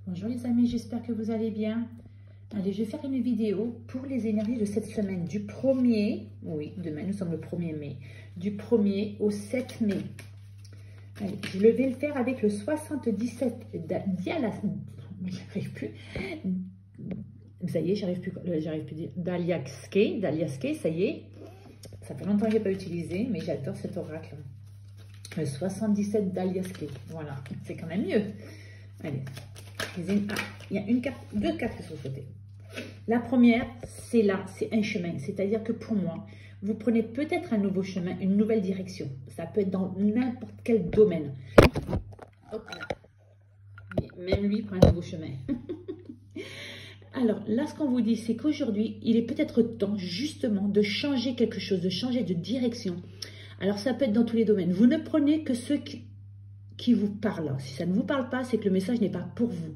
Bonjour les amis, j'espère que vous allez bien. Allez, je vais faire une vidéo pour les énergies de cette semaine du 1er, oui, demain nous sommes le 1er mai, du 1er au 7 mai. Allez, je vais le faire avec le 77 j'arrive plus. Ça y est, j'arrive plus à dire. Daliaske, ça y est. Ça fait longtemps que je n'ai pas utilisé, mais j'adore cet oracle. Le 77 Daliaske, voilà, c'est quand même mieux. Allez, il y a deux cartes qui sont sautées. La première, c'est là, c'est un chemin. C'est-à-dire que pour moi, vous prenez peut-être un nouveau chemin, une nouvelle direction. Ça peut être dans n'importe quel domaine. Hop là. Même lui prend un nouveau chemin. Alors là, ce qu'on vous dit, c'est qu'aujourd'hui, il est peut-être temps justement de changer quelque chose, de changer de direction. Alors ça peut être dans tous les domaines. Vous ne prenez que ceux qui vous parlent. Si ça ne vous parle pas, c'est que le message n'est pas pour vous.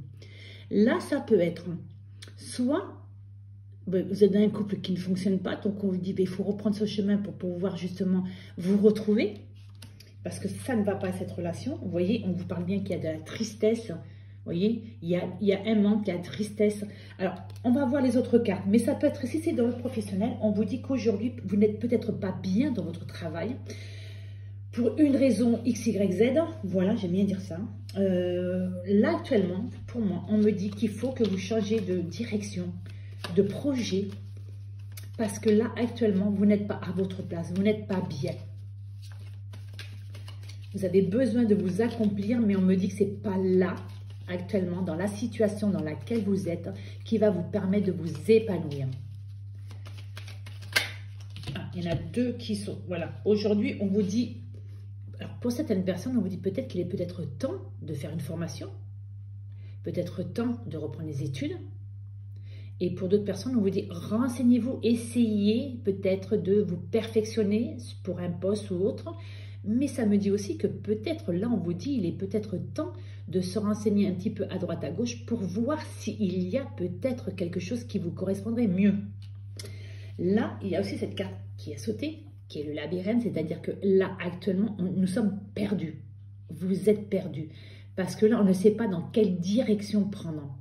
Là, ça peut être soit vous êtes dans un couple qui ne fonctionne pas, donc on vous dit il faut reprendre ce chemin pour pouvoir justement vous retrouver, parce que ça ne va pas cette relation. Vous voyez, on vous parle bien qu'il y a de la tristesse. Vous voyez, il y a un manque, il y a de la tristesse. Alors, on va voir les autres cartes, mais ça peut être, si c'est dans le professionnel, on vous dit qu'aujourd'hui, vous n'êtes peut-être pas bien dans votre travail, pour une raison X, Y, Z, voilà, j'aime bien dire ça. Là, actuellement, pour moi, on me dit qu'il faut que vous changez de direction, de projet, parce que là, actuellement, vous n'êtes pas à votre place, vous n'êtes pas bien. Vous avez besoin de vous accomplir, mais on me dit que ce n'est pas là, actuellement, dans la situation dans laquelle vous êtes, qui va vous permettre de vous épanouir. Ah, il y en a deux qui sont, voilà, aujourd'hui, on vous dit... Alors, pour certaines personnes, on vous dit peut-être qu'il est peut-être temps de faire une formation, peut-être temps de reprendre les études. Et pour d'autres personnes, on vous dit renseignez-vous, essayez peut-être de vous perfectionner pour un poste ou autre. Mais ça me dit aussi que peut-être là, on vous dit il est peut-être temps de se renseigner un petit peu à droite à gauche pour voir s'il y a peut-être quelque chose qui vous correspondrait mieux. Là, il y a aussi cette carte qui a sauté, qui est le labyrinthe, c'est-à-dire que là, actuellement, nous sommes perdus. Vous êtes perdus. Parce que là, on ne sait pas dans quelle direction prendre.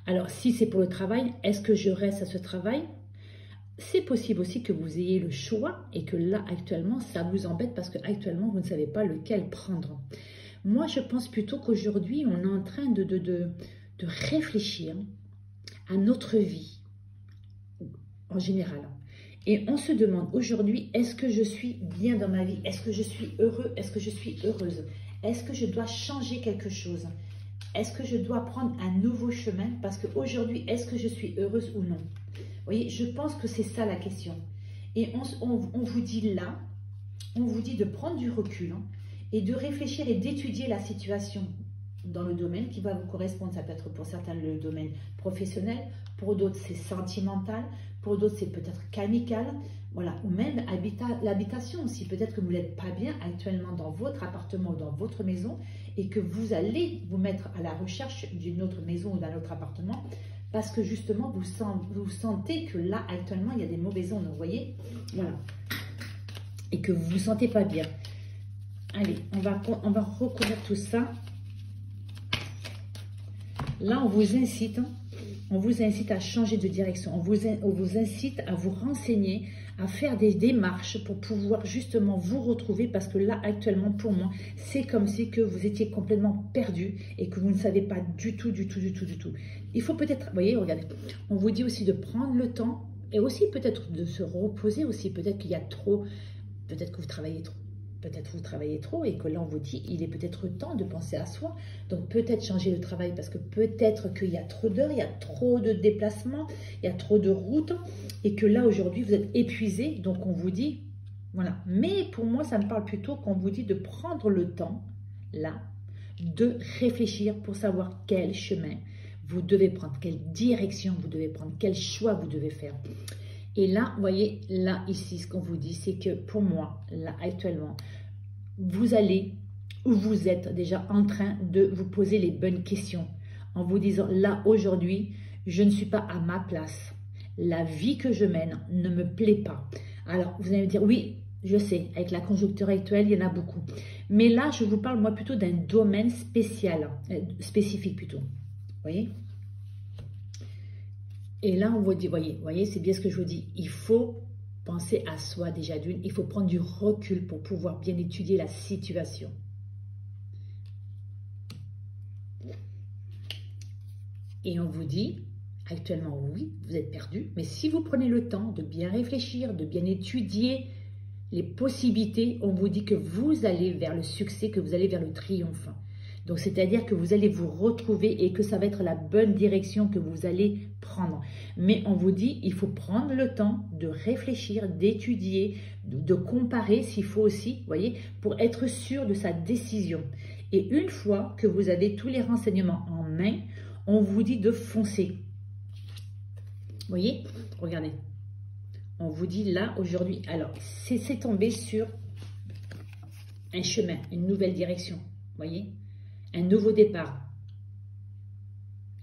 Alors, si c'est pour le travail, est-ce que je reste à ce travail? C'est possible aussi que vous ayez le choix et que là, actuellement, ça vous embête parce que actuellement, vous ne savez pas lequel prendre. Moi, je pense plutôt qu'aujourd'hui, on est en train de réfléchir à notre vie en général. Et on se demande aujourd'hui, est-ce que je suis bien dans ma vie? Est-ce que je suis heureux? Est-ce que je suis heureuse? Est-ce que je dois changer quelque chose? Est-ce que je dois prendre un nouveau chemin? Parce qu'aujourd'hui, est-ce que je suis heureuse ou non? Vous voyez, je pense que c'est ça la question. Et on vous dit là, on vous dit de prendre du recul et de réfléchir et d'étudier la situation dans le domaine qui va vous correspondre. Ça peut être pour certains le domaine professionnel, pour d'autres c'est sentimental, pour d'autres c'est peut-être amical, voilà, ou même l'habitation aussi. Peut-être que vous n'êtes pas bien actuellement dans votre appartement ou dans votre maison et que vous allez vous mettre à la recherche d'une autre maison ou d'un autre appartement parce que justement vous sentez que là actuellement il y a des mauvaises ondes, vous voyez, voilà, et que vous ne vous sentez pas bien. Allez, on va recouvrir tout ça. Là, on vous incite à changer de direction. On vous incite à vous renseigner, à faire des démarches pour pouvoir justement vous retrouver. Parce que là, actuellement, pour moi, c'est comme si que vous étiez complètement perdu et que vous ne savez pas du tout. Il faut peut-être, vous voyez, regardez, on vous dit aussi de prendre le temps et aussi peut-être de se reposer aussi. Peut-être qu'il y a trop, peut-être que vous travaillez trop. Peut-être vous travaillez trop et que là, on vous dit, il est peut-être temps de penser à soi. Donc, peut-être changer de travail parce que peut-être qu'il y a trop d'heures, il y a trop de déplacements, il y a trop de routes et que là, aujourd'hui, vous êtes épuisé. Donc, on vous dit, voilà. Mais pour moi, ça me parle plutôt qu'on vous dit de prendre le temps, là, de réfléchir pour savoir quel chemin vous devez prendre, quelle direction vous devez prendre, quel choix vous devez faire. Et là, vous voyez, là, ici, ce qu'on vous dit, c'est que pour moi, là, actuellement, vous allez, ou vous êtes déjà en train de vous poser les bonnes questions. En vous disant, là, aujourd'hui, je ne suis pas à ma place. La vie que je mène ne me plaît pas. Alors, vous allez me dire, oui, je sais, avec la conjoncture actuelle, il y en a beaucoup. Mais là, je vous parle, moi, plutôt d'un domaine spécial, spécifique plutôt. voyez? Et là, on vous dit, voyez, c'est bien ce que je vous dis. Il faut penser à soi déjà d'une. Il faut prendre du recul pour pouvoir bien étudier la situation. Et on vous dit, actuellement, oui, vous êtes perdu. Mais si vous prenez le temps de bien réfléchir, de bien étudier les possibilités, on vous dit que vous allez vers le succès, que vous allez vers le triomphe. Donc, c'est-à-dire que vous allez vous retrouver et que ça va être la bonne direction que vous allez prendre. Mais on vous dit, il faut prendre le temps de réfléchir, d'étudier, de comparer s'il faut aussi, voyez, pour être sûr de sa décision. Et une fois que vous avez tous les renseignements en main, on vous dit de foncer. Voyez, regardez. On vous dit là, aujourd'hui, alors, c'est tombé sur un chemin, une nouvelle direction, voyez, un nouveau départ,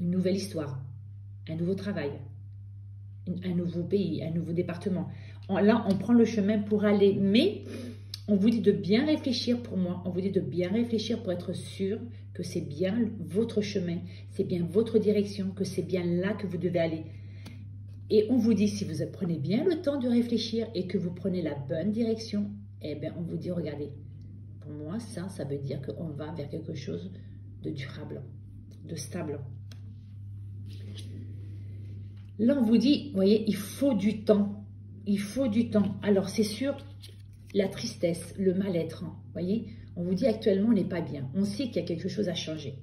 une nouvelle histoire, un nouveau travail, un nouveau pays, un nouveau département. Là, on prend le chemin pour aller, mais on vous dit de bien réfléchir pour moi, on vous dit de bien réfléchir pour être sûr que c'est bien votre chemin, c'est bien votre direction, que c'est bien là que vous devez aller. Et on vous dit, si vous prenez bien le temps de réfléchir et que vous prenez la bonne direction, eh bien, on vous dit, regardez, pour moi, ça veut dire qu'on va vers quelque chose de durable, de stable. Là, on vous dit, vous voyez, il faut du temps. Il faut du temps. Alors, c'est sûr, la tristesse, le mal-être, hein, voyez, on vous dit actuellement, on n'est pas bien. On sait qu'il y a quelque chose à changer.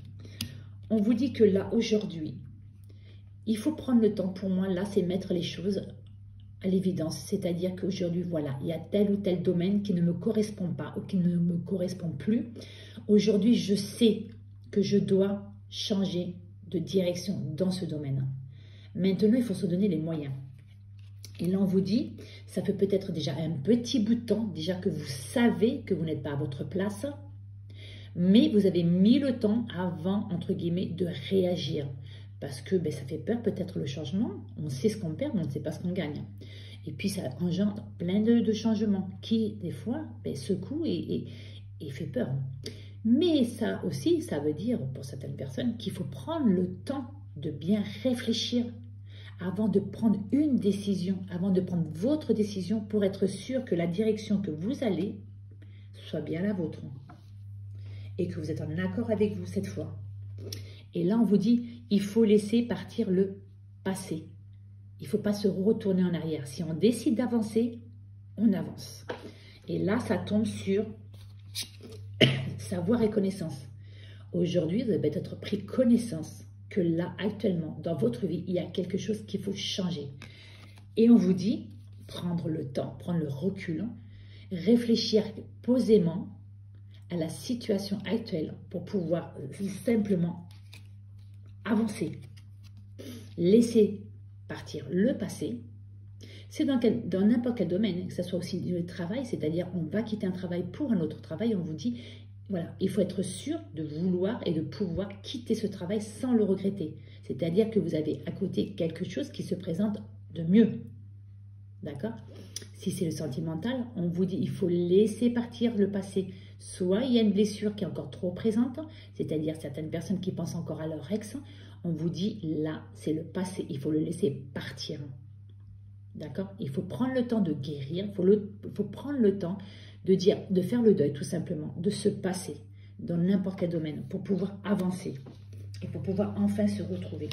On vous dit que là, aujourd'hui, il faut prendre le temps, pour moi, là, c'est mettre les choses à l'évidence. C'est-à-dire qu'aujourd'hui, voilà, il y a tel ou tel domaine qui ne me correspond pas ou qui ne me correspond plus. Aujourd'hui, je sais que je dois changer de direction dans ce domaine. Maintenant, il faut se donner les moyens. Et là, on vous dit, ça fait peut-être déjà un petit bout de temps, déjà que vous savez que vous n'êtes pas à votre place, mais vous avez mis le temps avant, entre guillemets, de réagir. Parce que ben, ça fait peur peut-être le changement. On sait ce qu'on perd, mais on ne sait pas ce qu'on gagne. Et puis ça engendre plein de changements qui, des fois, ben, secouent et fait peur. Mais ça aussi, ça veut dire pour certaines personnes qu'il faut prendre le temps de bien réfléchir avant de prendre une décision, avant de prendre votre décision pour être sûr que la direction que vous allez soit bien la vôtre. Et que vous êtes en accord avec vous cette fois. Et là, on vous dit, il faut laisser partir le passé. Il ne faut pas se retourner en arrière. Si on décide d'avancer, on avance. Et là, ça tombe sur savoir et connaissance. Aujourd'hui, vous avez peut-être pris connaissance que là, actuellement, dans votre vie, il y a quelque chose qu'il faut changer. Et on vous dit, prendre le temps, prendre le recul, réfléchir posément à la situation actuelle pour pouvoir simplement avancer, laisser partir le passé. C'est dans n'importe quel domaine, que ce soit aussi le travail, c'est-à-dire on va quitter un travail pour un autre travail, on vous dit, voilà, il faut être sûr de vouloir et de pouvoir quitter ce travail sans le regretter. C'est-à-dire que vous avez à côté quelque chose qui se présente de mieux. D'accord? Si c'est le sentimental, on vous dit, il faut laisser partir le passé. Soit il y a une blessure qui est encore trop présente, c'est-à-dire certaines personnes qui pensent encore à leur ex, on vous dit, là, c'est le passé, il faut le laisser partir. D'accord? Il faut prendre le temps de guérir, il faut prendre le temps de dire, de faire le deuil tout simplement, de se passer dans n'importe quel domaine pour pouvoir avancer et pour pouvoir enfin se retrouver.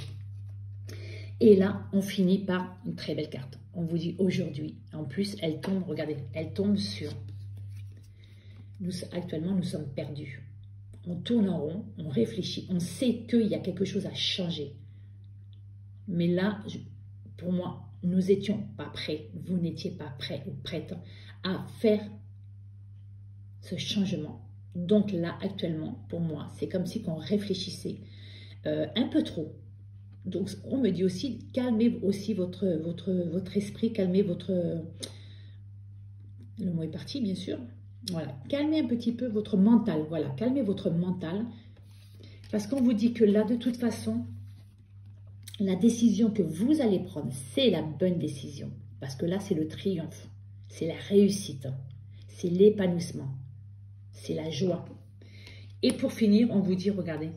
Et là, on finit par une très belle carte. On vous dit aujourd'hui, en plus, elle tombe, regardez, elle tombe sur... Actuellement, nous sommes perdus. On tourne en rond, on réfléchit, on sait qu'il y a quelque chose à changer. Mais là, pour moi, nous n'étions pas prêts, vous n'étiez pas prêts ou prêtes à faire ce changement. Donc là, actuellement, pour moi, c'est comme si on réfléchissait un peu trop. Donc, on me dit aussi, calmez aussi votre esprit, calmez votre... Le mot est parti, bien sûr. Voilà, calmez un petit peu votre mental. Voilà, calmez votre mental. Parce qu'on vous dit que là, de toute façon, la décision que vous allez prendre, c'est la bonne décision. Parce que là, c'est le triomphe. C'est la réussite. C'est l'épanouissement. C'est la joie. Et pour finir, on vous dit, regardez,